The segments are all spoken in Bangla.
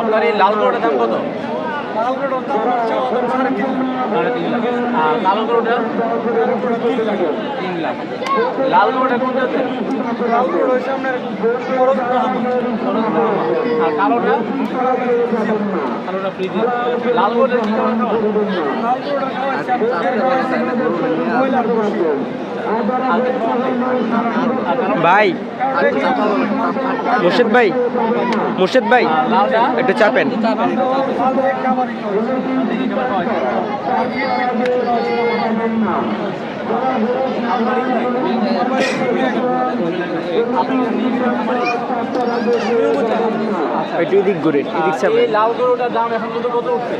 আপনার এই লাল গরুটার দাম কত? লাল গরুটার দাম হচ্ছে 3.5 লাখ। আর কালো গরুটা 3 লাখ। লাল গরুটা কোন জাতের? লাল গরু হচ্ছে আপনার বড় ব্রাহ্মণ। আর কালোটা? কালোটা ফ্রিজিয়ান। লাল গরুটা কি খাবার খাওয়া? লাল গরুটা খাওয়াচ্ছে আমি ফের খাওয়াচ্ছি মহিলার বসি। ভাই মুর্শিদ ভাই, মুর্শিদ ভাই লালটা একটু চাপেন। খাবারই একটু এদিক ঘুরে, এদিক চাপেন। এই লাল গরুটার দাম এখন কত কত উঠছে?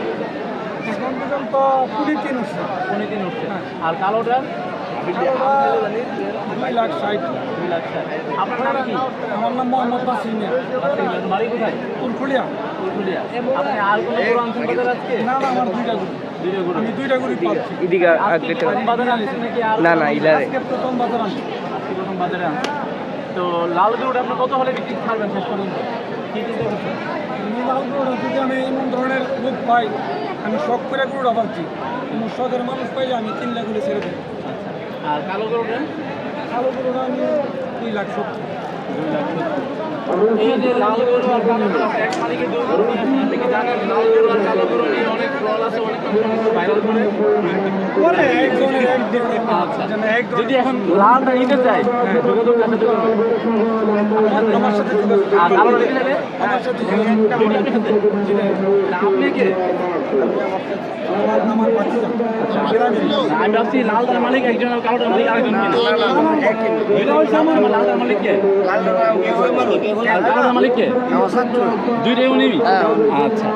এখন পর্যন্ত 23 উঠছে। 23 উঠছে। আর কালোটার 2,60,000। 2 লাখ। আপনার নাম কি? আমার নাম মোহাম্মদ বাসিম মিয়া। বাড়ি কোথায়? ফুলফুলিয়া। ফুলফুলিয়া। আপনি আর কোনো গরু আনছেন বাজার আজকে? না না আমার দুইটা গরু। দুইটা গরু। আমি দুইটা গরু পাচ্ছি। এদিকে আজকে প্রথম বাজারে আনছেন নাকি আর? না না ইলারে আজকে প্রথম বাজার আনছি। আজকে প্রথম বাজারে আনছেন। তো লাল গরুটা আপনি কত হলে বিক্রি ছাড়বেন শেষ পর্যন্ত? কি চিন্তা করছেন? আমি লাল গরুটা যদি আমি এমন ধরনের লোক পাই, আমি শখ করে গরুটা পাচ্ছি। কোনো শখের মানুষ পাইলে আমি 3 লাখ করে ছেড়ে দেবো। আর কালো গরুটা? কালো গরুটা আমি 2,70,000। 2 লাখ 70। এই যে লাল গরু আর কালো গরু এক মালিকের দুই গরু নিয়ে আসেন, আপনি কি জানেন লাল গরু আর কালো গরু নিয়ে অনেক ট্রল আছে, অনেক ভাইরাল করে? পরে একজনের এক ধরনের আচ্ছা। যেন এক যদি এখন লালটা নিতে চাই, যোগাযোগ কার সাথে করবেন? আমার সাথে যোগাযোগ আর কালোটা নিতে চাইলে? আমার সাথে দুইটা আপনার সাথে? না, আপনি কে? আমার বাচ্চা আমি ভাবছি লালটার মালিক একজন আর কালোটার মালিক আরেকজন কিনা। দুইটা হচ্ছে আমার লালটার মালিক কে? আর কালোটার মালিক কে? দুইটাই উনি? আচ্ছা,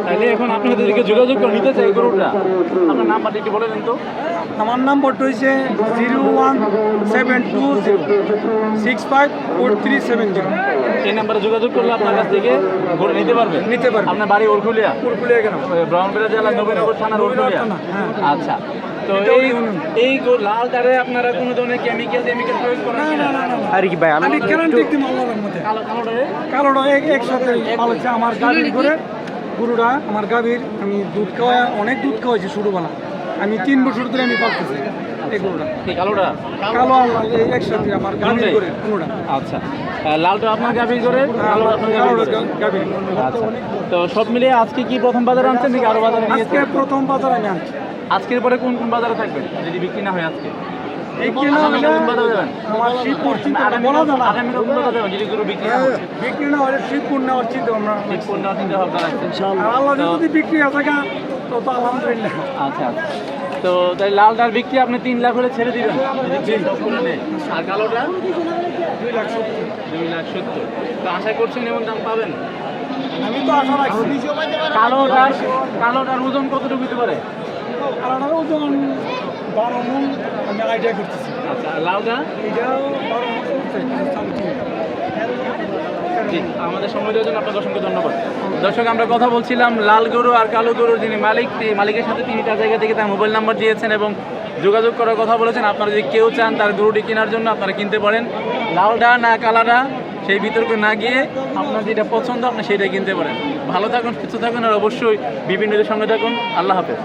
তাহলে এখন আপনি তাদেরকে যোগাযোগ করে নিতে চাই গরুটা। আপনার নাম্বারটা একটু বলে দেন তো। আমার নাম্বারটা হচ্ছে 01720654370। এই নাম্বারে যোগাযোগ করলে আপনার কাছ থেকে গরু নিতে পারবেন। নিতে পারবেন। আপনার বাড়ি ওরকুলিয়া? পুরপুলিয়া কেন? ব্রাহ্মণবাড়িয়া জেলার নবীনগর থানার ওরকুলিয়া? হ্যাঁ। আচ্ছা, তো এই লাল তারে আপনারা কোনো ধরনের কেমিক্যাল প্রয়োগ করেন কিনা? আর কি ভাই আমি আমি গ্যারান্টি একদম আল্লাহর মধ্যে। কালোটারে? কালোটা একসাথে পালছে আমার গাভীর করে গরুটা। আমার গাভীর আমি দুধ খাওয়া অনেক দুধ খাওয়াইছি ছোটোবেলা। আমি 3 বছর ধরে আমি পালতেছি এই গরুটা। এই কালোটা? কালো আর লাল এই একসাথে আমার গাভীর করে কোনোটা। আচ্ছা, লালটা আপনার গাভীর করে, কালোটা আপনার গাভীর করে। গাভীর। আচ্ছা, তো সব মিলিয়ে আজকে কি প্রথম বাজারে আনছেন নাকি আরো বাজারে আজকে নিয়েছেন? প্রথম বাজার আমি আনছি। আজকের পরে কোন কোন বাজারে থাকবেন যদি বিক্রি না হয় আজকে? এই কিনা আগামী হলে কোন বাজারে যাবেন? আমার শিবপুর চিন্তা আগামী বলা যায় না। আগামী কোন বাজারে যাবেন যদি গরু বিক্রি না হয়? বিক্রি না হলে শিবপুর নেওয়ার চিন্তা আমরা। ঠিক কোন নেওয়ার চিন্তা ভাবনা রাখছেন? আর আল্লাহ তো- যদি বিক্রি হয়ে থাকে তো তো আলহামদুলিল্লাহ। আচ্ছা আচ্ছা, তো তাই লালটার বিক্রি আপনি 3 লাখ হলে ছেড়ে দিবেন যদি সব করে নেয়। আর কালোটা 2,70,000। 2 লাখ 70। তো আশা করছেন এমন দাম পাবেন? আমি তো আশা রাখছি। কালোটার ওজন কতটুকু হতে পারে? কালোটার ওজন 12 মণ আমি আইডিয়া করতেছি। আচ্ছা, আর লালটা? এটাও 12 মণ উঠছে, something। জি, আমাদের সময় দেওয়ার জন্য আপনাকে অসংখ্য ধন্যবাদ। দর্শক, আমরা কথা বলছিলাম লাল গরু আর কালো গরুর যিনি মালিক, মালিকের সাথে তিনি তার জায়গা থেকে তার মোবাইল নাম্বার দিয়েছেন এবং যোগাযোগ করার কথা বলেছেন। আপনারা যদি কেউ চান তার গরুটি কেনার জন্য আপনারা কিনতে পারেন। লালটা না কালাটা সেই বিতর্কে না গিয়ে আপনার যেটা পছন্দ আপনি সেটাই কিনতে পারেন। ভালো থাকুন, সুস্থ থাকুন, আর অবশ্যই বিভিন্ন সঙ্গে থাকুন। আল্লাহ হাফেজ।